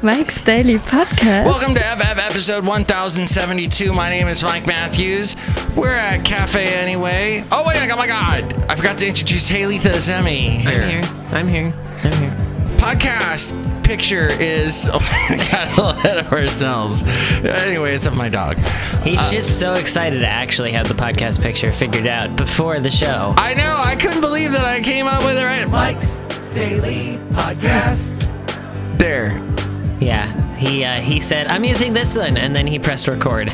Mike's Daily Podcast. Welcome to FF episode 1072. My name is Mike Matthews. We're at Cafe Anyway. Oh, wait, oh my God. I forgot to introduce Hayley Thesemi. I'm here. Podcast picture is... Oh, I got a little ahead of ourselves. Anyway, it's of my dog. He's just so excited to actually have the podcast picture figured out before the show. I know. I couldn't believe that I came up with it right. Mike's Daily Podcast. There. Yeah, he said, I'm using this one, and then he pressed record.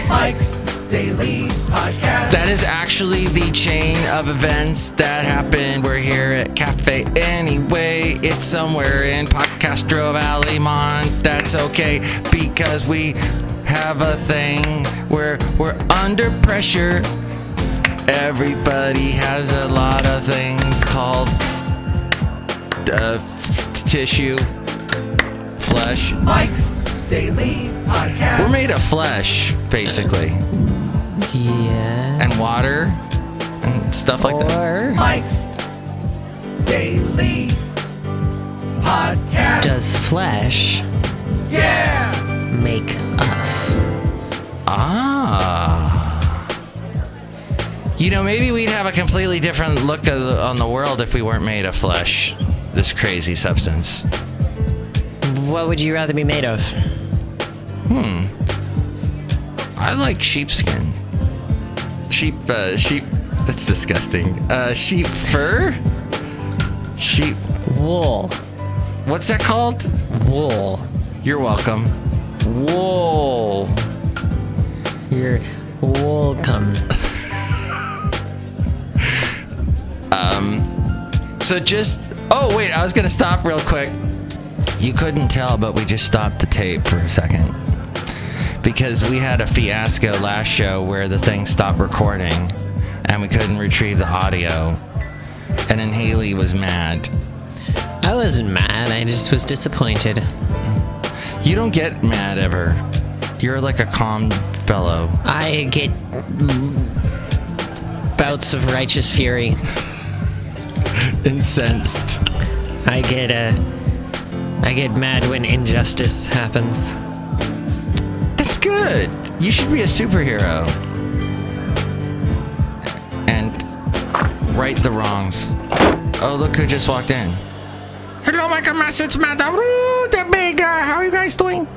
Mike's Daily Podcast. That is actually the chain of events that happened. We're here at Cafe Anyway. It's somewhere in Podcastro Valley, Mont. That's okay, because we have a thing where we're under pressure. Everybody has a lot of things called tissue, flesh. Mike's Daily Podcast. We're made of flesh, basically. Yeah. And water and stuff like that. Or Mike's Daily Podcast. does flesh Yeah! make us? You know, maybe we'd have a completely different look on the world if we weren't made of flesh. This crazy substance. What would you rather be made of? I like sheepskin. Sheep, that's disgusting. Sheep fur? Sheep, Wool. what's that called? Wool. You're welcome. Wool. You're welcome. So just, oh wait, I was gonna stop real quick. You couldn't tell, but we just stopped the tape for a second. Because we had a fiasco last show where the thing stopped recording and we couldn't retrieve the audio. And then Hayley was mad. I wasn't mad, I just was disappointed. You don't get mad ever. You're like a calm fellow. I get bouts of righteous fury. Incensed. I get mad when injustice happens. That's good. You should be a superhero. And right the wrongs. Oh, look who just walked in. Hello, my it's Madam Rootabega. How are you guys doing?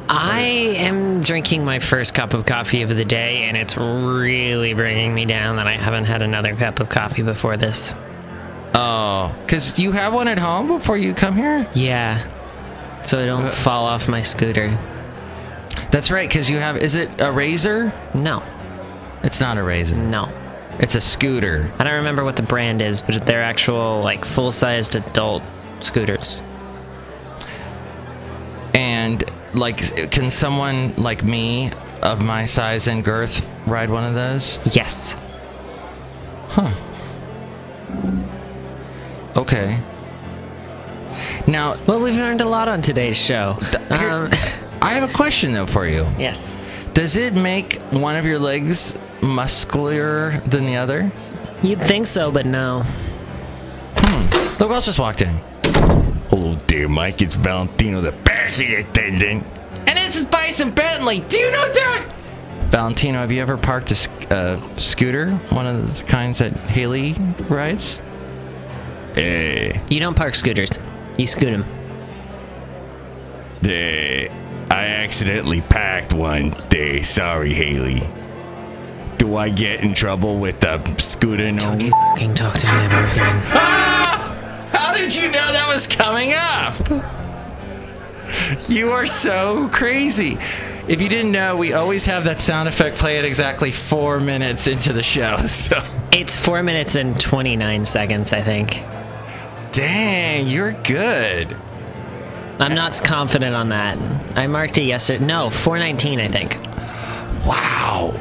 I am drinking my first cup of coffee of the day, and it's really bringing me down that I haven't had another cup of coffee before this. Oh, because you have one at home before you come here? Yeah, so I don't fall off my scooter. That's right, because you have... Is it a Razor? No. It's not a Razor. No. It's a scooter. I don't remember what the brand is, but they're actual, like, full-sized adult scooters. And, like, can someone like me, of my size and girth, ride one of those? Yes. Huh. Okay. Now... Well, we've learned a lot on today's show. I have a question, though, for you. Yes. Does it make one of your legs muscular than the other? You'd think so, but no. Look who else just walked in. Hello there, Mike. It's Valentino, the passing attendant. And this is Bison Bentley. Do you know that? Valentino, have you ever parked a scooter? One of the kinds that Hayley rides? You don't park scooters. You scoot them. I accidentally packed one day. Sorry, Hayley. Do I get in trouble with the scooter? No. Don't you fucking talk to me ever again. How did you know that was coming up? You are so crazy. If you didn't know, we always have that sound effect play at exactly 4 minutes into the show. So It's 4 minutes and 29 seconds, I think. dang, you're good. I'm not confident on that. I marked it yesterday. No, 4:19, I think. Wow.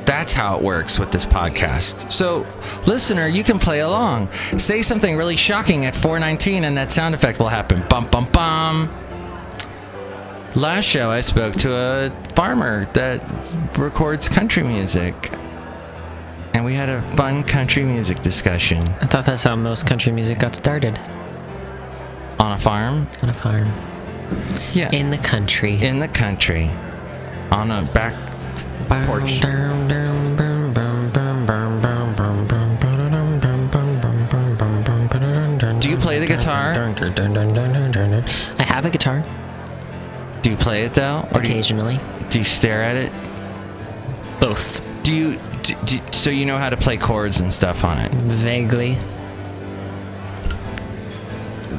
That's how it works with this podcast. So, listener, you can play along. Say something really shocking at 4:19 and that sound effect will happen. Bum, bum, bum. Last show, I spoke to a farmer that records country music. And we had a fun country music discussion. I thought that's how most country music got started. On On a farm? On a farm. Yeah. In the country. In the country. On a back porch. Do you play the guitar? I have a guitar. Do you play it though? Or Occasionally. Do you stare at it? Both. So you know how to play chords and stuff on it? Vaguely.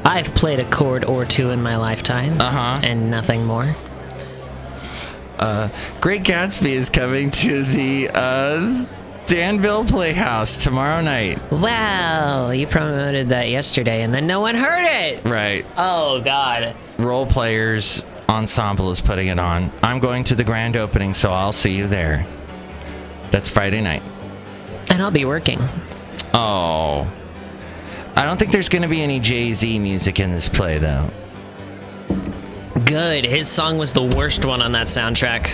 I've played a chord or two in my lifetime. And nothing more. Great Gatsby is coming to the Danville Playhouse tomorrow night. Wow, you promoted that yesterday and then no one heard it. Right. Oh, God. Role Players Ensemble is putting it on. I'm going to the grand opening, so I'll see you there. That's Friday night. And I'll be working. Oh. I don't think there's going to be any Jay-Z music in this play, though. Good. His song was the worst one on that soundtrack.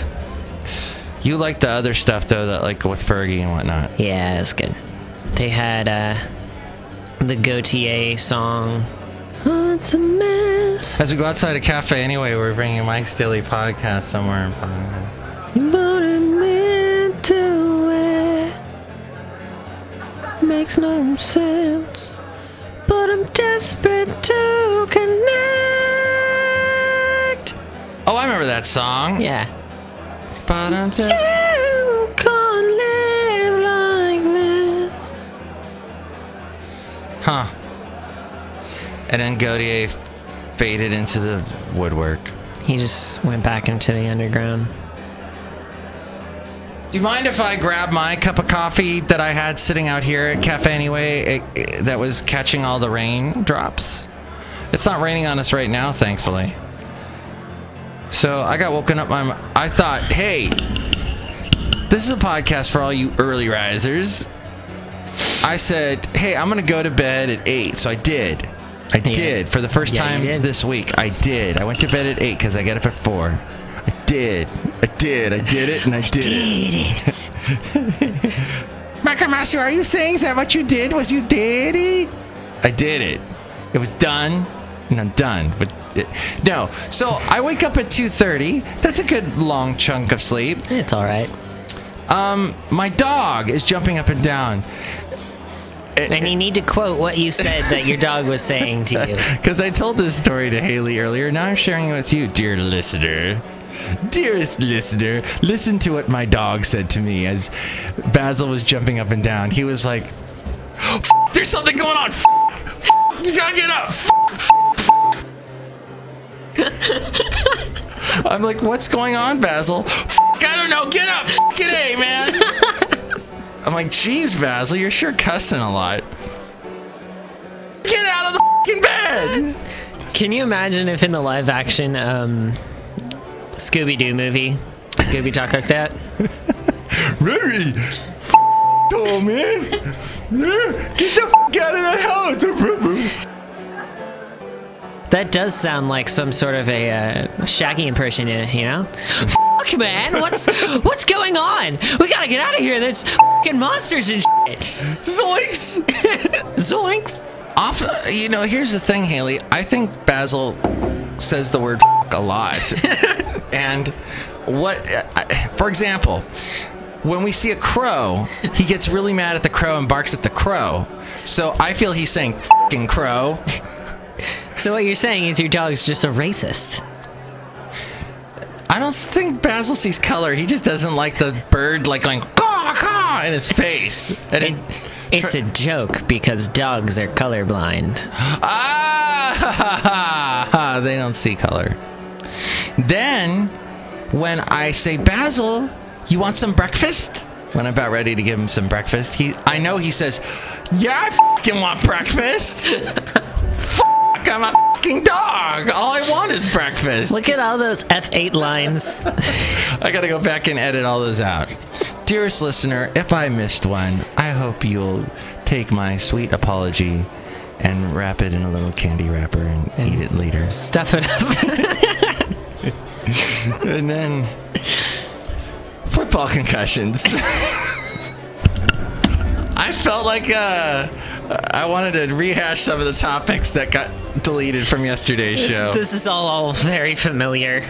You like the other stuff, though, that like with Fergie and whatnot. Yeah, it's good. They had the Gautier song. Oh, it's a mess. As we go outside a cafe anyway, we're bringing Mike's Daily Podcast somewhere. But it meant to it. Makes no sense. But I'm desperate to connect. Oh, I remember that song. Yeah. But I'm just... You can't live like this. Huh. And then Gautier faded into the woodwork. He just went back into the underground. Do you mind if I grab my cup of coffee that I had sitting out here at Cafe Anyway that was catching all the raindrops? It's not raining on us right now, thankfully. So I got woken up. I thought, hey, this is a podcast for all you early risers. I said, hey, I'm going to go to bed at 8. So I did. I did. For the first time this week. I did. I went to bed at 8 because I get up at 4. I did it, and I did it. Micro Master, are you saying is that what you did? Was you did it? I did it. It was done, and I'm done. But no. So I wake up at 2:30. That's a good long chunk of sleep. It's all right. My dog is jumping up and down. And you need to quote what you said that your dog was saying to you. Because I told this story to Hayley earlier. Now I'm sharing it with you, dear listener. Dearest listener, listen to what my dog said to me as Basil was jumping up and down. He was like, there's something going on. You gotta get up. I'm like, what's going on, Basil? I don't know. Get up. Get A, man. I'm like, geez, Basil, you're sure cussing a lot. Get out of the fucking bed. Can you imagine if in the live action Scooby-Doo movie, Scooby talk like that? Really? Oh, man. Get the out of that house. That does sound like some sort of a Shaggy impression, you know? Fuck, man, what's going on? We gotta get out of here. There's fucking monsters and shit. Zoinks! Zoinks! Here's the thing, Hayley. I think Basil says the word a lot. And for example, when we see a crow, he gets really mad at the crow and barks at the crow. So I feel he's saying fucking crow. So what you're saying is your dog's just a racist. I don't think Basil sees color. He just doesn't like the bird like going caw caw in his face. And it's a joke because dogs are colorblind. They don't see color. Then, when I say, Basil, you want some breakfast? When I'm about ready to give him some breakfast, I know he says, yeah, I fucking want breakfast. I'm a fucking dog. All I want is breakfast. Look at all those F8 lines. I gotta go back and edit all those out. Dearest listener, if I missed one, I hope you'll take my sweet apology and wrap it in a little candy wrapper and eat it later. Stuff it up. And then football concussions. I felt like I wanted to rehash some of the topics that got deleted from yesterday's show. This is all very familiar.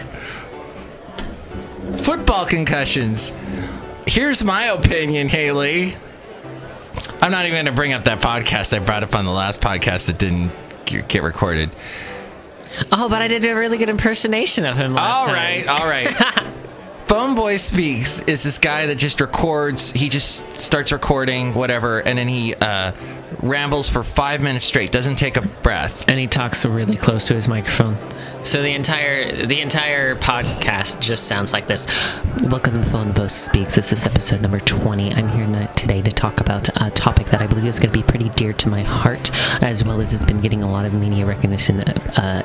Football concussions. Here's my opinion, Hayley. I'm not even going to bring up that podcast I brought up on the last podcast that didn't get recorded. Oh, but I did a really good impersonation of him last time. All right. Phone Boy Speaks is this guy that just records. He just starts recording, whatever, and then he rambles for 5 minutes straight, doesn't take a breath. And he talks really close to his microphone. So the entire podcast just sounds like this. Welcome to Phone Voice Speaks. This is episode number 20. I'm here today to talk about a topic that I believe is going to be pretty dear to my heart, as well as it's been getting a lot of media recognition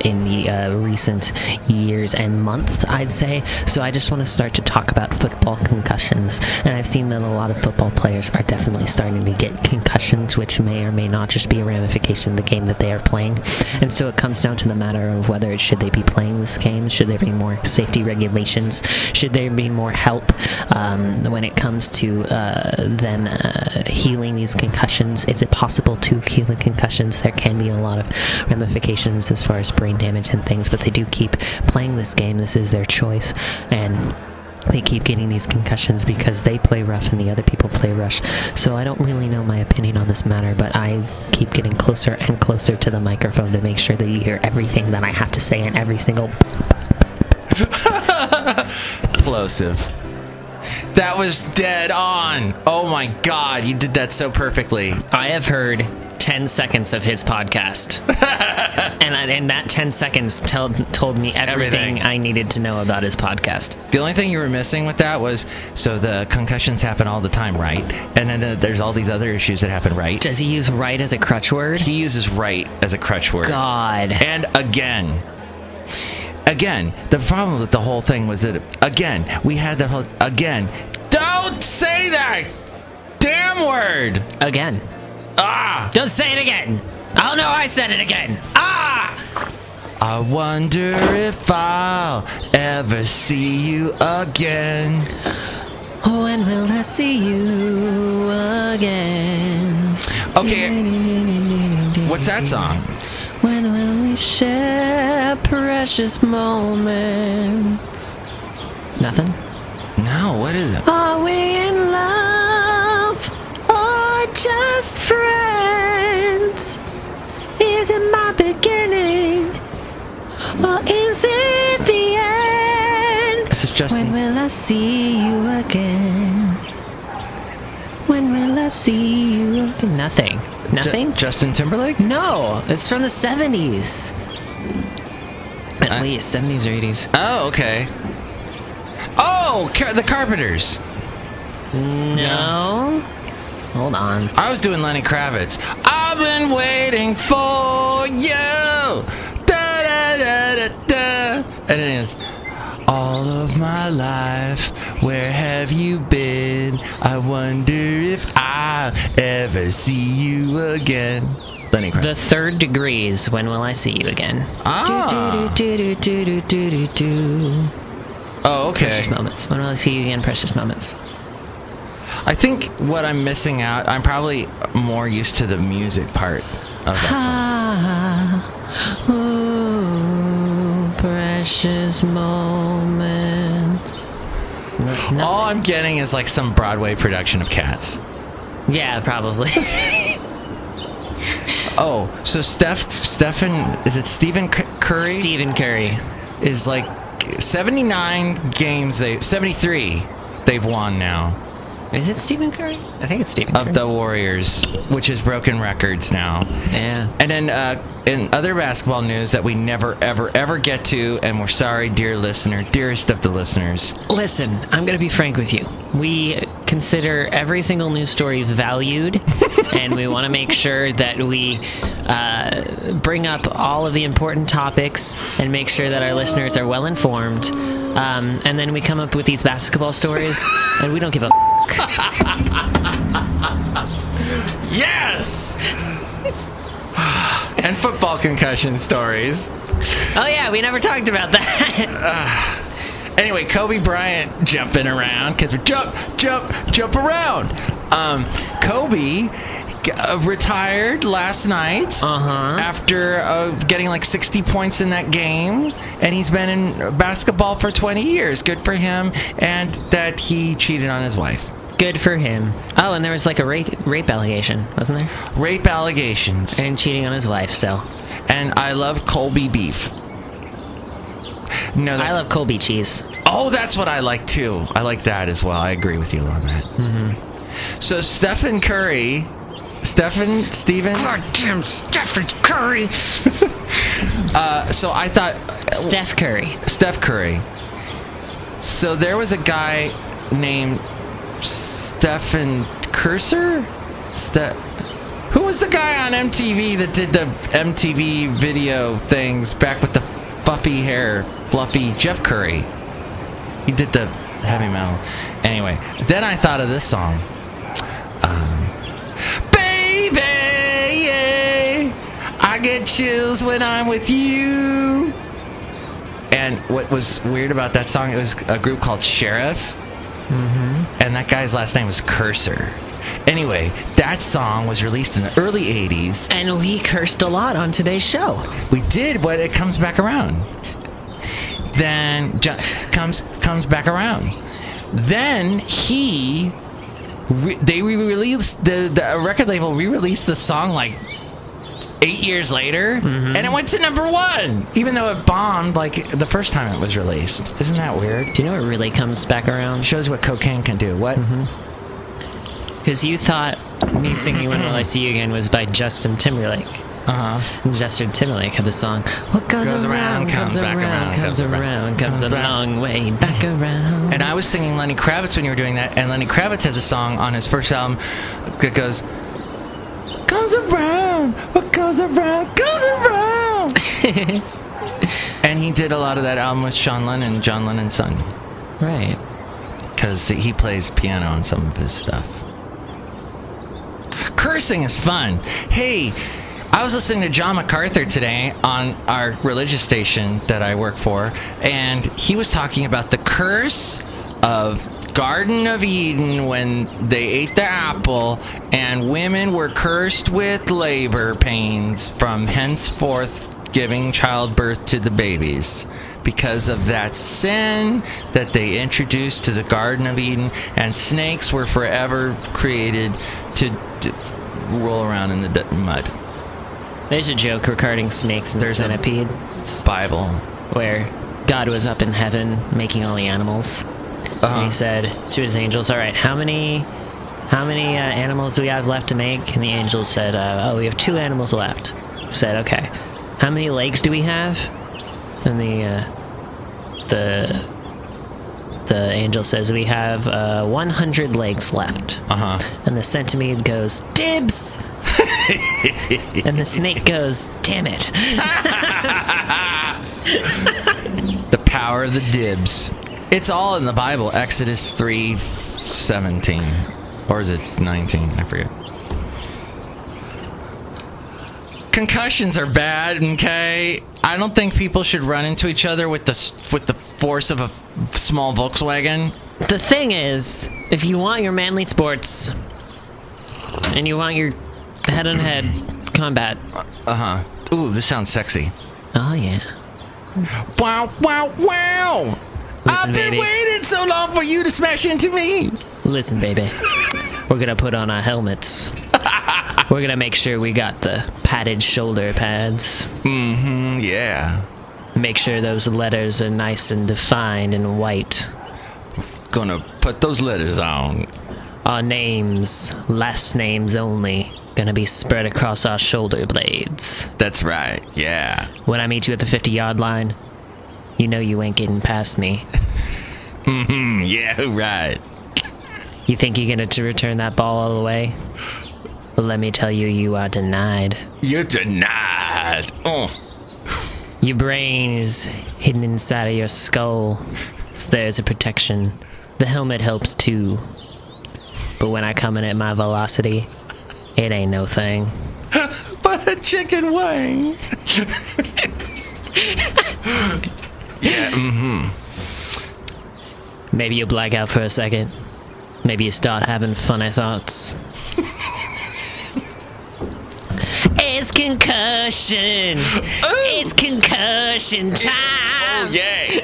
in the recent years and months, I'd say. So I just want to start to talk about football concussions. And I've seen that a lot of football players are definitely starting to get concussions, which may or may not just be a ramification of the game that they are playing. And so it comes down to the matter of whether should they be playing this game? Should there be more safety regulations? Should there be more help when it comes to them healing these concussions? Is it possible to heal the concussions? There can be a lot of ramifications as far as brain damage and things, but they do keep playing this game. This is their choice, and they keep getting these concussions because they play rough and the other people play rush. So I don't really know my opinion on this matter, but I keep getting closer and closer to the microphone to make sure that you hear everything that I have to say in every single... Plosive. That was dead on. Oh my God, you did that so perfectly. I have heard 10 seconds of his podcast. and that 10 seconds told me everything I needed to know about his podcast. The only thing you were missing with that was, so the concussions happen all the time, right? And then there's all these other issues that happen, right? Does he use right as a crutch word? He uses right as a crutch word. God. And again, the problem with the whole thing was that, we had the whole, don't say that damn word! Again. Don't say it again! Oh no, I said it again! I wonder if I'll ever see you again. When will I see you again? Okay, what's that song? When will we share precious moments? Nothing? No, what is it? Are we in love or just friends? Is it my beginning or is it the end? This is Justin. When will I see you again? When will I see you again? Nothing. Nothing? Justin Timberlake? No, it's from the 70s. At least 70s or 80s. Oh, okay. Oh, the Carpenters. No. Hold on. I was doing Lenny Kravitz. I've been waiting for you. Da, da, da, da, da. And it is, all of my life, where have you been? I wonder if I'll ever see you again. Lenny Kravitz. The Third Degrees, When Will I See You Again? Oh, okay. Precious Moments. When Will I See You Again? Precious Moments. I think what I'm missing out, I'm probably more used to the music part of that song. Ooh, precious moments. All I'm getting is like some Broadway production of Cats. Yeah, probably. Oh, so is it Stephen Curry? Stephen Curry. Is like 79 games, 73 they've won now. Is it Stephen Curry? I think it's Stephen Curry. Of the Warriors, which is broken records now. Yeah. And then in other basketball news that we never, ever, ever get to, and we're sorry, dear listener, dearest of the listeners. Listen, I'm going to be frank with you. We consider every single news story valued, and we want to make sure that we bring up all of the important topics and make sure that our listeners are well informed. And then we come up with these basketball stories, and we don't give a Yes! And football concussion stories. Oh yeah, we never talked about that. Anyway, Kobe Bryant jumping around, because we jump around. Kobe retired last night after getting like 60 points in that game, and he's been in basketball for 20 years. Good for him, and that he cheated on his wife. Good for him. Oh, and there was like a rape allegation, wasn't there? Rape allegations. And cheating on his wife, so. And I love Colby beef. No, I love Colby cheese. Oh, that's what I like too. I like that as well. I agree with you on that. Mm-hmm. So Stephen Curry, Stephen. Goddamn Stephen Curry. So I thought Steph Curry. So there was a guy named Stephen Cursor. Who was the guy on MTV that did the MTV video things back with the fluffy Jeff Curry? He did the heavy metal. Anyway, then I thought of this song. Baby, yeah, I get chills when I'm with you. And what was weird about that song, it was a group called Sheriff. Mm-hmm. And that guy's last name was Cursor. Anyway, that song was released in the early 80s. And we cursed a lot on today's show. We did, but it comes back around. Then comes back around. Then they re-released the record label re-released the song like 8 years later, and it went to #1, even though it bombed like the first time it was released. Isn't that weird? Do you know what really comes back around? Shows what cocaine can do. What? Because you thought Me Singing When Will I See You Again was by Justin Timberlake. And Justin Timberlake had the song, What goes around, comes around, comes a long way back around. And I was singing Lenny Kravitz when you were doing that, and Lenny Kravitz has a song on his first album that goes, comes around, what goes around, comes around. And he did a lot of that album with Sean Lennon, John Lennon's son. Right. Because he plays piano on some of his stuff. Cursing is fun. Hey, I was listening to John MacArthur today on our religious station that I work for, and he was talking about the curse of Garden of Eden when they ate the apple, and women were cursed with labor pains from henceforth giving childbirth to the babies because of that sin that they introduced to the Garden of Eden, and snakes were forever created to roll around in the mud. There's a joke regarding snakes and the centipede. Bible. Where God was up in heaven making all the animals. And he said to his angels, all right, how many animals do we have left to make? And the angels said, we have 2 animals left. He said, okay. How many legs do we have? And the angel says, we have 100 legs left. And the centipede goes, dibs! And the snake goes, damn it. The power of the dibs. It's all in the Bible. Exodus 3:17. Or is it 19? I forget. Concussions are bad, okay? I don't think people should run into each other with the force of a small Volkswagen. The thing is, if you want your manly sports, and you want your head-on-head combat. Ooh, this sounds sexy. Oh, yeah. Wow, wow, wow! Listen, I've been baby. waiting so long for you to smash into me! Listen, baby. We're gonna put on our helmets. We're gonna make sure we got the padded shoulder pads. Yeah. Make sure those letters are nice and defined and white. Gonna put those letters on. Our names, last names only, gonna be spread across our shoulder blades. That's right, yeah. When I meet you at the 50-yard line, you know you ain't getting past me. Yeah, right. You think you're gonna return that ball all the way? Well, let me tell you, you are denied. You're denied. Oh. Your brain is hidden inside of your skull, so there's a protection. The helmet helps too. But when I come in at my velocity, it ain't no thing. But a chicken wing. Yeah, Maybe you black out for a second. Maybe you start having funny thoughts. It's concussion. Ooh. It's concussion time. Oh, yay.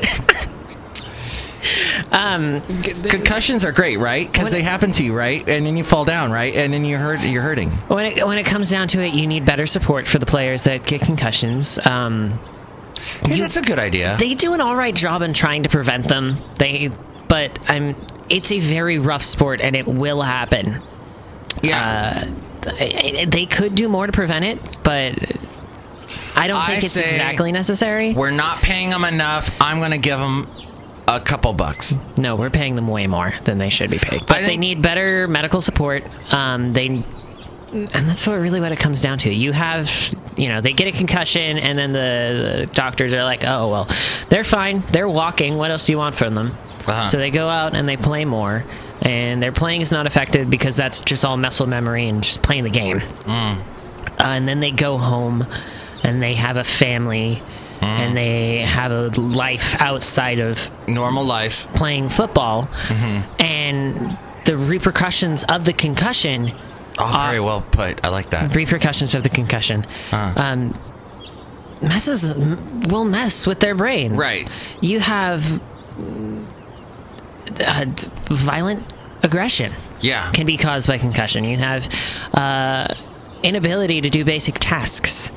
Concussions are great, right? Because they happen to you, right? And then you fall down, right? And then you're hurting. When it comes down to it, you need better support for the players that get concussions. Hey, that's a good idea. They do an all right job in trying to prevent them. It's a very rough sport, and it will happen. Yeah. They could do more to prevent it, but I don't think it's exactly necessary. We're not paying them enough. I'm going to give them a couple bucks. No, we're paying them way more than they should be paid. But they need better medical support. And that's what it comes down to. They get a concussion, and then the doctors are like, oh, well, they're fine. They're walking. What else do you want from them? Uh-huh. So they go out and they play more, and their playing is not affected because that's just all muscle memory and just playing the game. And then they go home, and they have a family, and they have a life outside of normal life, playing football, and the repercussions of the concussion. Oh, very well put. I like that. Repercussions of the concussion will mess with their brains. Right. You have violent aggression. Yeah. Can be caused by concussion. You have inability to do basic tasks.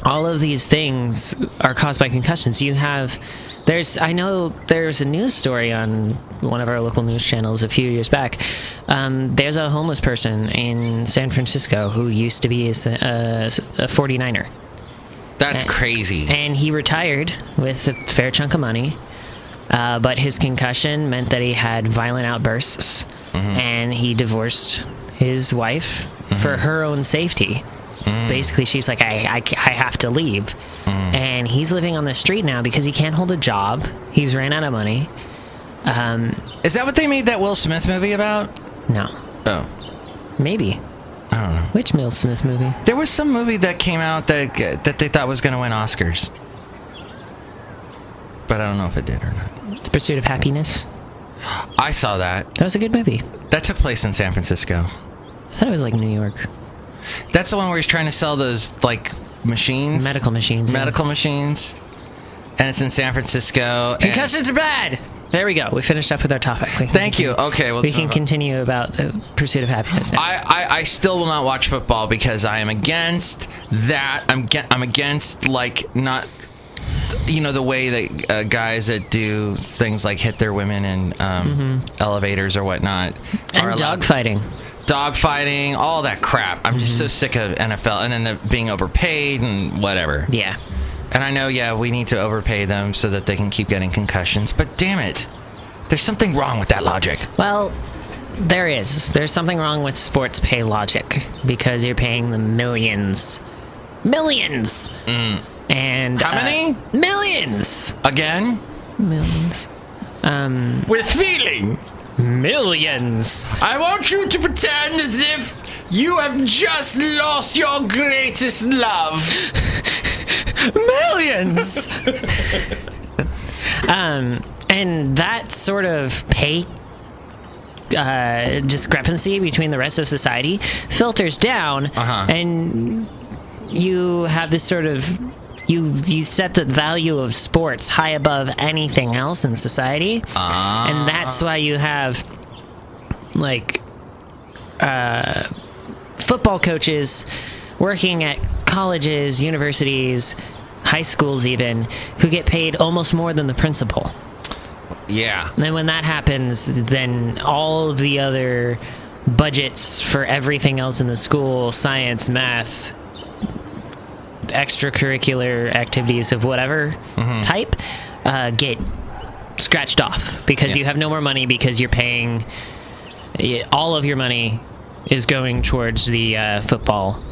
All of these things are caused by concussions. I know there's a news story on one of our local news channels a few years back. There's a homeless person in San Francisco who used to be a 49er. That's crazy. And he retired with a fair chunk of money, but his concussion meant that he had violent outbursts, and he divorced his wife for her own safety. Basically, she's like, I have to leave. And he's living on the street now because he can't hold a job. He's ran out of money. Is that what they made that Will Smith movie about? No. Oh. Maybe. I don't know. Which Will Smith movie? There was some movie that came out that they thought was going to win Oscars. But I don't know if it did or not. The Pursuit of Happiness? I saw that. That was a good movie. That took place in San Francisco. I thought it was like New York. That's the one where he's trying to sell those, like, machines? Medical machines. Medical machines. And it's in San Francisco. Concussions are bad! There we go. We finished up with our topic. Thank you. Okay. We can continue about the Pursuit of Happiness now. I still will not watch football because I am against that. I'm against, like, not... the way that guys that do things like hit their women in elevators or whatnot. And dogfighting. Dogfighting, all that crap. I'm just so sick of NFL and then being overpaid and whatever. Yeah. And I know, we need to overpay them so that they can keep getting concussions. But damn it, there's something wrong with that logic. Well, there is. There's something wrong with sports pay logic because you're paying them millions. Millions! And how many? Millions! Again? Millions. With feeling. Millions. I want you to pretend as if you have just lost your greatest love. Millions. And that sort of pay discrepancy between the rest of society filters down, and you have this sort of you set the value of sports high above anything else in society, and that's why you have like football coaches working at colleges, universities, high schools even, who get paid almost more than the principal. Yeah. And then when that happens, then all of the other budgets for everything else in the school, science, math, extracurricular activities of whatever type, get scratched off because you have no more money because you're paying... all of your money is going towards the football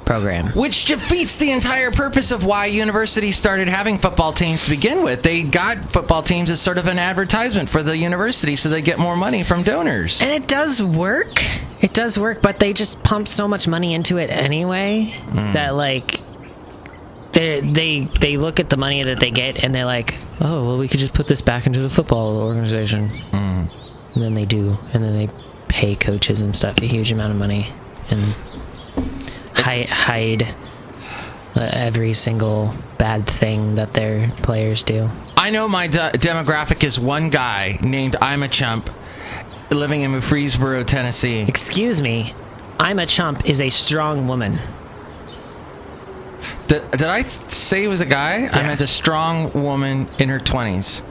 program. Which defeats the entire purpose of why universities started having football teams to begin with. They got football teams as sort of an advertisement for the university so they get more money from donors. And it does work. It does work, but they just pump so much money into it anyway that, like, they look at the money that they get and they're like, oh, well, we could just put this back into the football organization. And then they do. And then they pay coaches and stuff a huge amount of money and hide every single bad thing that their players do. I know my demographic is one guy named I'm a Chump living in Murfreesboro, Tennessee. Excuse me, I'm a Chump is a strong woman. Did I say it was a guy? Yeah. I meant a strong woman in her 20s.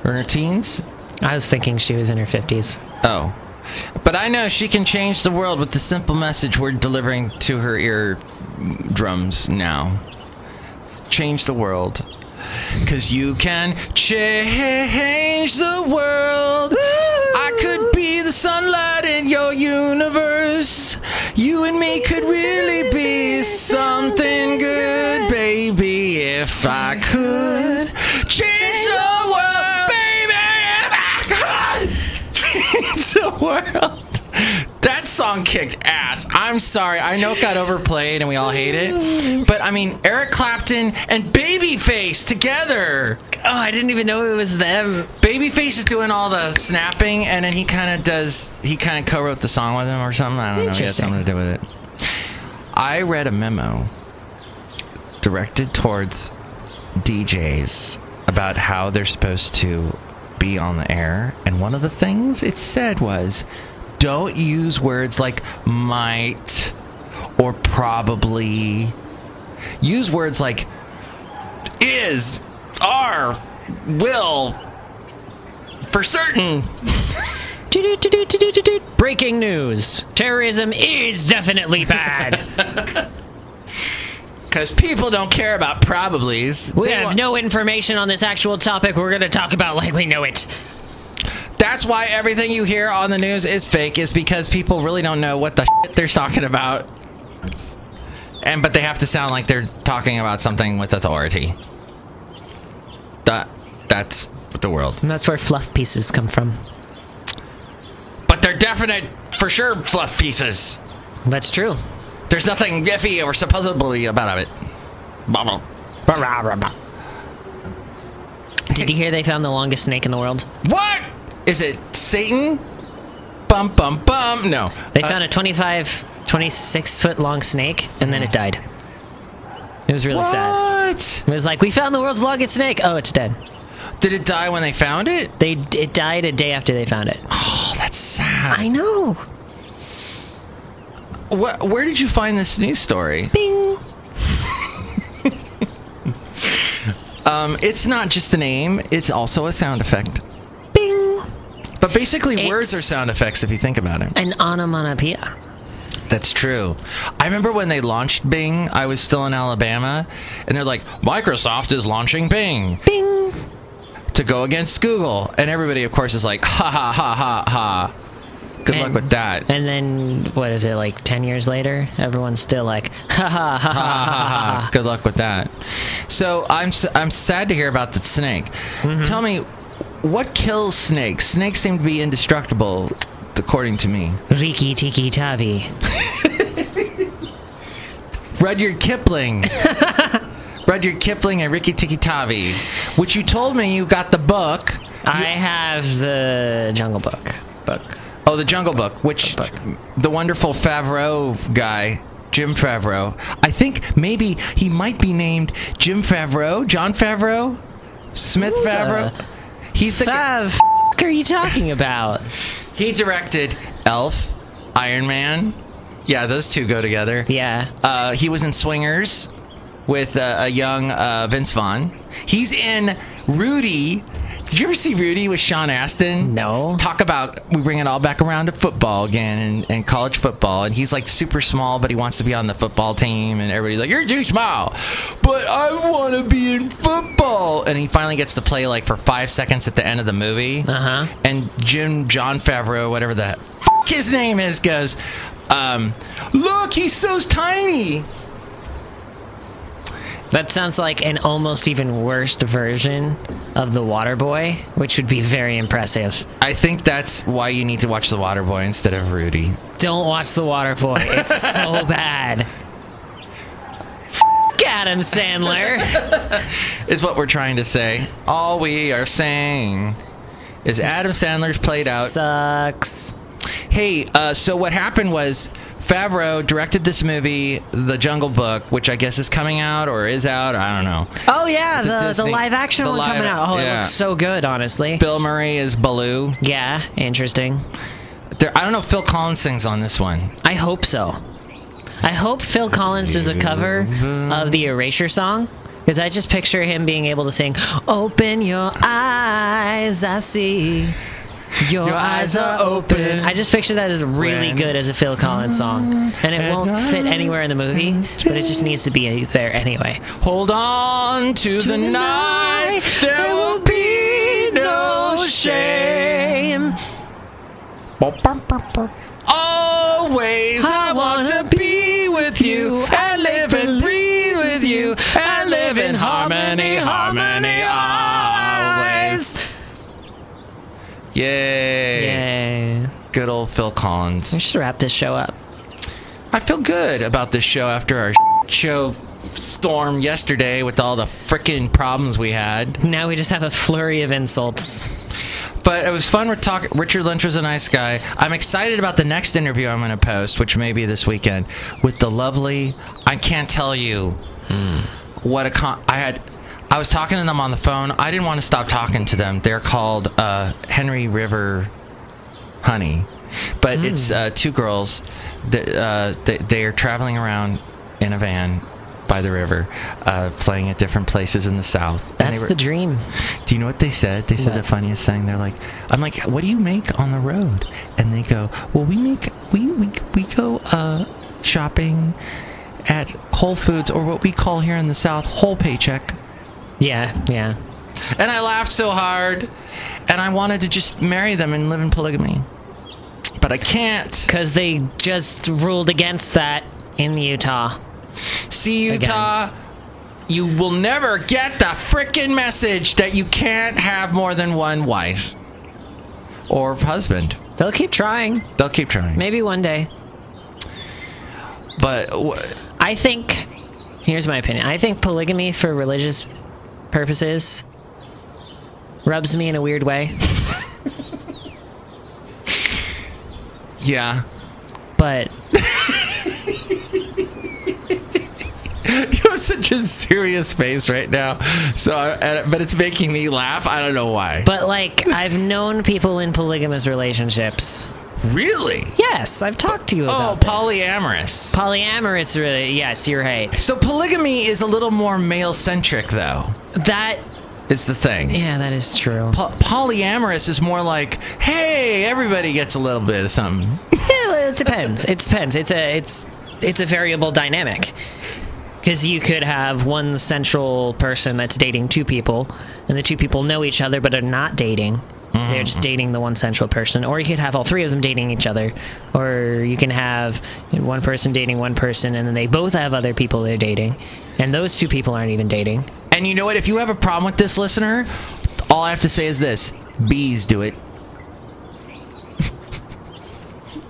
Or in her teens? I was thinking she was in her 50s. Oh. But I know she can change the world with the simple message we're delivering to her eardrums now. Change the world. 'Cause you can change the world. I could be the sunlight in your universe. You and me could really be something good, baby, if I could change the world, baby, if I could change the world. That song kicked ass. I'm sorry. I know it got overplayed and we all hate it. But, I mean, Eric Clapton and Babyface together. Oh, I didn't even know it was them. Babyface is doing all the snapping, and then he kind of co-wrote the song with him or something. I don't know. He had something to do with it. I read a memo directed towards DJs about how they're supposed to be on the air. And one of the things it said was, don't use words like might or probably. Use words like is, are, will, for certain. Breaking news. Terrorism is definitely bad. Because people don't care about probablys. We have no information on this actual topic we're going to talk about like we know it. That's why everything you hear on the news is fake, is because people really don't know what the shit they're talking about. But they have to sound like they're talking about something with authority. That's the world. And that's where fluff pieces come from. But they're definite, for sure, fluff pieces. That's true. There's nothing iffy or supposedly about it. Did you hear they found the longest snake in the world? What? Is it Satan? Bum, bum, bum. No. They found a 26-foot long snake, and then it died. It was really sad. It was like, we found the world's longest snake. Oh, it's dead. Did it die when they found it? It died a day after they found it. Oh, that's sad. I know. Where did you find this news story? Bing. It's not just a name, it's also a sound effect. Bing. But basically, words are sound effects if you think about it. An onomatopoeia. That's true. I remember when they launched Bing, I was still in Alabama, and they're like, Microsoft is launching Bing. Bing. To go against Google. And everybody, of course, is like, ha, ha, ha, ha, ha. Good luck with that. And then, what is it, like 10 years later? Everyone's still like, ha, ha, ha, ha, ha, ha, ha. Good luck with that. So I'm sad to hear about the snake. Mm-hmm. Tell me, what kills snakes? Snakes seem to be indestructible, according to me. Riki Tiki Tavi. Rudyard Kipling. Rudyard Kipling and Riki Tiki Tavi. Which you told me you got the book. I have the Jungle Book. Oh, the Jungle Book, which the wonderful Favreau guy, Jim Favreau, I think maybe he might be named Jim Favreau, John Favreau, Smith Favreau. He's the What are you talking about? He directed Elf, Iron Man. Yeah, those two go together. Yeah. He was in Swingers with a young Vince Vaughn. He's in Rudy. Did you ever see Rudy with Sean Astin? No. Talk about, we bring it all back around to football again and college football. And he's like super small, but he wants to be on the football team. And everybody's like, you're too small, but I want to be in football. And he finally gets to play like for 5 seconds at the end of the movie. Uh-huh. And John Favreau, whatever the his name is, goes, look, he's so tiny. That sounds like an almost even worse version of The Waterboy, which would be very impressive. I think that's why you need to watch The Waterboy instead of Rudy. Don't watch The Waterboy. It's so bad. Adam Sandler. Is what we're trying to say. All we are saying is Adam Sandler's played out. Sucks. Hey, so what happened was Favreau directed this movie, The Jungle Book, which I guess is coming out or is out. I don't know. Oh, yeah, It's a the Disney- live action the one coming live- out. Oh, yeah. it looks so good, honestly. Bill Murray is Baloo. Yeah, interesting. I don't know if Phil Collins sings on this one. I hope so. I hope Phil Collins does a cover of the Erasure song, because I just picture him being able to sing, "Open your eyes, I see. Your eyes are open." I just picture that as really good as a Phil Collins song. And it won't fit anywhere in the movie, but it just needs to be there anyway. Hold on to the night, there will be no shame. Always I want to be with you and live and breathe with you and live in harmony, harmony always. Yay. Yay. Good old Phil We Collins. should wrap this show up. I feel good about this show after our show storm yesterday with all the frickin' problems we had. Now we just have a flurry of insults. But it was fun. Richard Lynch was a nice guy. I'm excited about the next interview I'm going to post, which may be this weekend, with the lovely. I can't tell you what I was talking to them on the phone. I didn't want to stop talking to them. They're called Henry River Honey, but it's two girls. They are traveling around in a van by the river, playing at different places in the South. That's the dream. Do you know what they said? They said What? the funniest thing. They're like, I'm like, what do you make on the road? And they go, well, we go shopping at Whole Foods, or what we call here in the South, whole paycheck. Yeah. And I laughed so hard, and I wanted to just marry them and live in polygamy. But I can't. Because they just ruled against that in Utah. See, Utah, you will never get the frickin' message that you can't have more than one wife or husband. They'll keep trying. They'll keep trying. Maybe one day. But I think, here's my opinion. I think polygamy for religious purposes rubs me in a weird way. yeah. But You have such a serious face right now. But it's making me laugh. I don't know why. But, like, I've known people in polygamous relationships. Really? Yes, I've talked to you about this. Polyamorous. Polyamorous, really. Yes, you're right. So polygamy is a little more male-centric, though. That, Is the thing. yeah, that is true. Polyamorous is more like, hey, everybody gets a little bit of something. Yeah, it depends. It depends. It's a variable dynamic. Because you could have one central person that's dating two people, and the two people know each other but are not dating. Mm-hmm. They're just dating the one central person. Or you could have all three of them dating each other. Or you can have one person dating one person, and then they both have other people they're dating. And those two people aren't even dating. And you know what? If you have a problem with this, listener, all I have to say is this. Bees do it.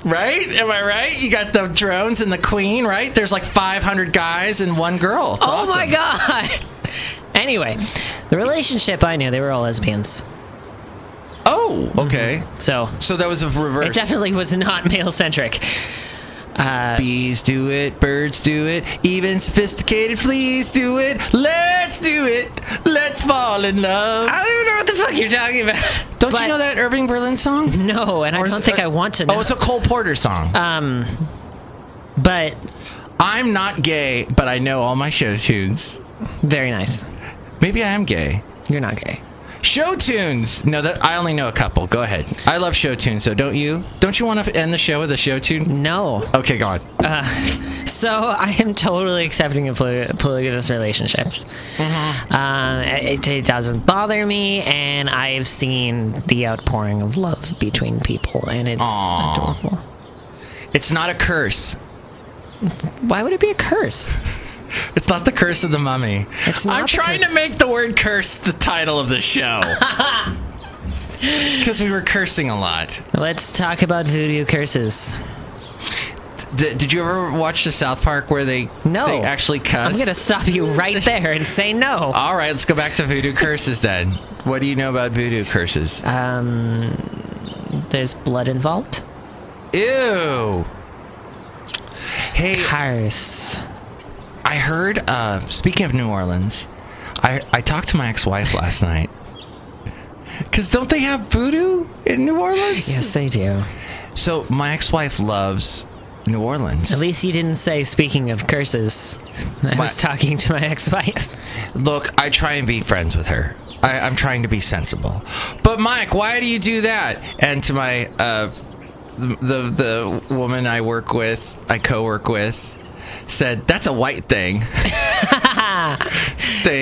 Right? Am I right? You got the drones and the queen, right? There's like 500 guys and one girl. It's awesome. my god! Anyway, the relationship I knew, they were all lesbians. Oh, okay. So that was a reverse. it definitely was not male-centric. Bees do it, birds do it, even sophisticated fleas do it. Let's do it. Let's fall in love. I don't even know what the fuck you're talking about. Don't you know that Irving Berlin song? No, and I don't think I want to know. Oh, it's a Cole Porter song. But I'm not gay, but I know all my show tunes. very nice. Maybe I am gay. You're not gay. Show tunes. No, I only know a couple. Go ahead. I love show tunes, so don't you? Don't you want to end the show with a show tune? No. Okay, go on. So I am totally accepting of polygamous relationships. Mm-hmm. It doesn't bother me, and I've seen the outpouring of love between people, and it's adorable. It's not a curse. Why would it be a curse? It's not the curse of the mummy. It's not I'm the trying curse. to make the word curse the title of the show. Because we were cursing a lot. Let's talk about voodoo curses. Did you ever watch the South Park where they actually cuss? I'm going to stop you right there and say no. All right, let's go back to voodoo curses then. What do you know about voodoo curses? There's blood involved. Ew. Hey, Cars. I heard, speaking of New Orleans, I talked to my ex-wife last night. Because don't they have voodoo in New Orleans? Yes, they do. So my ex-wife loves New Orleans. At least you didn't say, speaking of curses, I was talking to my ex-wife. Look, I try and be friends with her. I'm trying to be sensible. But Mike, why do you do that? And to my the woman I co-work with, said that's a white thing. Stay.